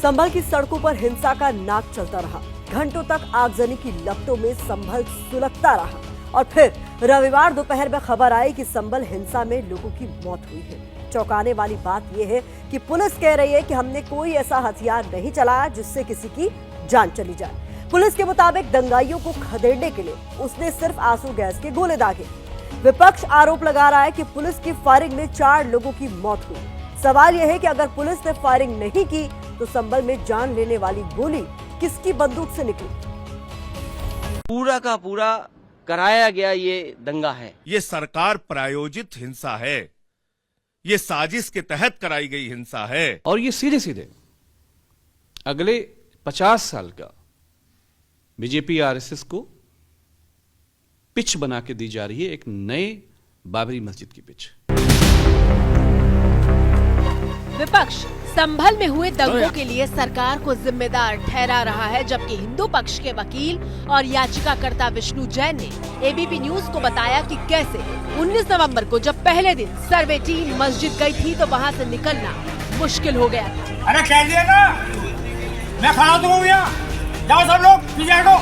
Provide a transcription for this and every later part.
संभल की सड़कों पर हिंसा का नाक चलता रहा। घंटों तक आगजनी की लपटों में संभल सुलगता रहा और फिर रविवार दोपहर में खबर आई कि संभल हिंसा में लोगों की मौत हुई है। चौंकाने वाली बात यह है कि पुलिस कह रही है कि हमने कोई ऐसा हथियार नहीं चलाया जिससे किसी की जान चली जाए। पुलिस के मुताबिक दंगाइयों को खदेड़ने के लिए उसने सिर्फ आंसू गैस के गोले दागे। विपक्ष आरोप लगा रहा है कि पुलिस की फायरिंग में 4 लोगों की मौत हुई। सवाल यह है कि अगर पुलिस ने फायरिंग नहीं की तो संभल में जान लेने वाली गोली किसकी बंदूक से निकली? पूरा का पूरा कराया गया ये दंगा है। ये सरकार प्रायोजित हिंसा है। ये साजिश के तहत कराई गई हिंसा है और ये सीधे सीधे अगले 50 साल का बीजेपी आरएसएस को पिच बना के दी जा रही है, एक नए बाबरी मस्जिद की पिच। विपक्ष संभल में हुए दंगों के लिए सरकार को जिम्मेदार ठहरा रहा है, जबकि हिंदू पक्ष के वकील और याचिकाकर्ता विष्णु जैन ने एबीपी न्यूज को बताया कि कैसे 19 नवंबर को जब पहले दिन सर्वे टीम मस्जिद गई थी तो वहां से निकलना मुश्किल हो गया था। अरे कह दिया ना, मैं खड़ा हूँ यहाँ, जाओ सब लोग पीछे हटो।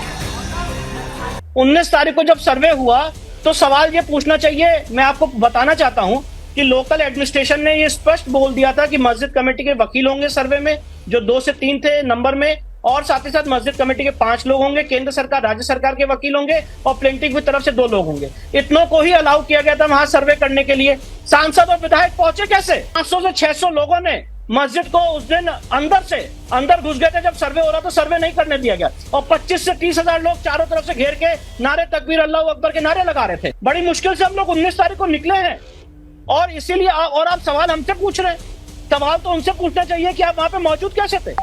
19 तारीख को जब सर्वे हुआ तो सवाल ये पूछना चाहिए, मैं आपको बताना चाहता हूँ कि लोकल एडमिनिस्ट्रेशन ने ये स्पष्ट बोल दिया था कि मस्जिद कमेटी के वकील होंगे सर्वे में, जो 2 से 3 थे नंबर में, और साथ ही साथ मस्जिद कमेटी के 5 लोग होंगे, केंद्र सरकार राज्य सरकार के वकील होंगे और प्लेंटिफ की तरफ से 2 लोग होंगे। इतनों को ही अलाउ किया गया था वहां सर्वे करने के लिए। सांसद और विधायक पहुंचे कैसे? 500 से 600 लोगों ने मस्जिद को उस दिन अंदर घुस गए थे। जब सर्वे हो रहा तो सर्वे नहीं करने दिया गया और 25 से 30 हजार लोग चारों तरफ से घेर के नारे तकबीर अल्लाह अकबर के नारे लगा रहे थे। बड़ी मुश्किल से हम लोग 19 तारीख को निकले हैं और इसीलिए और आप सवाल हमसे पूछ रहे हैं। सवाल तो उनसे पूछना चाहिए कि आप वहाँ पे मौजूद कैसे थे।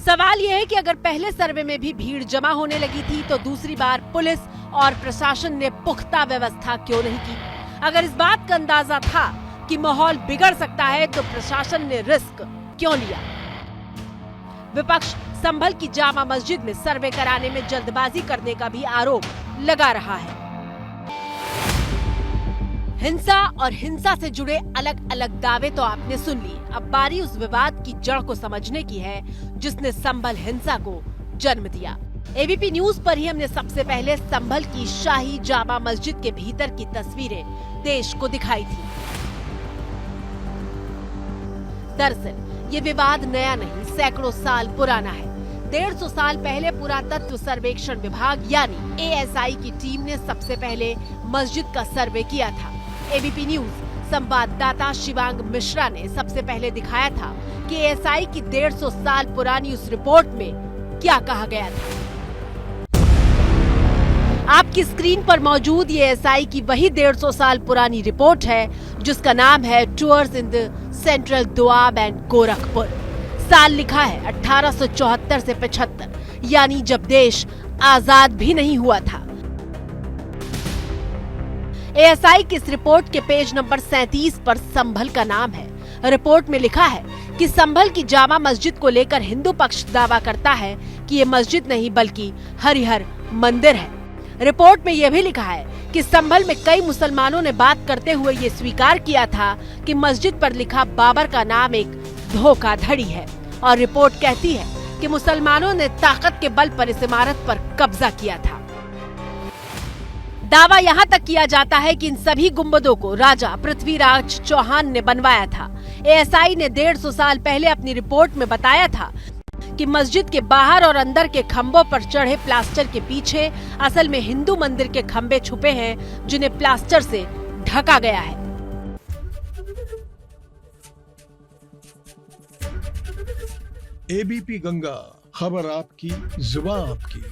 सवाल यह है कि अगर पहले सर्वे में भी भीड़ जमा होने लगी थी तो दूसरी बार पुलिस और प्रशासन ने पुख्ता व्यवस्था क्यों नहीं की? अगर इस बात का अंदाजा था कि माहौल बिगड़ सकता है तो प्रशासन ने रिस्क क्यों लिया? विपक्ष संभल की जामा मस्जिद में सर्वे कराने में जल्दबाजी करने का भी आरोप लगा रहा है। हिंसा और हिंसा से जुड़े अलग अलग दावे तो आपने सुन लिए। अब बारी उस विवाद की जड़ को समझने की है जिसने संभल हिंसा को जन्म दिया। एबीपी न्यूज पर ही हमने सबसे पहले संभल की शाही जामा मस्जिद के भीतर की तस्वीरें देश को दिखाई थी। दरअसल ये विवाद नया नहीं, सैकड़ों साल पुराना है। 150 साल पहले पुरातत्व सर्वेक्षण विभाग यानी एएसआई की टीम ने सबसे पहले मस्जिद का सर्वे किया था। एबीपी न्यूज संवाददाता शिवांग मिश्रा ने सबसे पहले दिखाया था कि एएसआई की 150 साल पुरानी उस रिपोर्ट में क्या कहा गया था। आपकी स्क्रीन पर मौजूद ये एएसआई की वही 150 साल पुरानी रिपोर्ट है जिसका नाम है tours in the central Doab and Gorakhpur. साल लिखा है 1874 से 75, यानी जब देश आजाद भी नहीं हुआ था। एएसआई की इस रिपोर्ट के पेज नंबर 37 पर संभल का नाम है। रिपोर्ट में लिखा है कि संभल की जामा मस्जिद को लेकर हिंदू पक्ष दावा करता है कि ये मस्जिद नहीं बल्कि हरिहर मंदिर है। रिपोर्ट में यह भी लिखा है कि संभल में कई मुसलमानों ने बात करते हुए ये स्वीकार किया था कि मस्जिद पर लिखा बाबर का नाम एक धोखाधड़ी है और रिपोर्ट कहती है कि मुसलमानों ने ताकत के बल पर इस इमारत पर कब्जा किया था। दावा यहाँ तक किया जाता है कि इन सभी गुंबदों को राजा पृथ्वीराज चौहान ने बनवाया था। एएसआई ने 150 साल पहले अपनी रिपोर्ट में बताया था कि मस्जिद के बाहर और अंदर के खंभों पर चढ़े प्लास्टर के पीछे असल में हिंदू मंदिर के खंभे छुपे हैं जिन्हें प्लास्टर से ढका गया है। एबीपी गंगा, खबर आपकी, जुबान आपकी।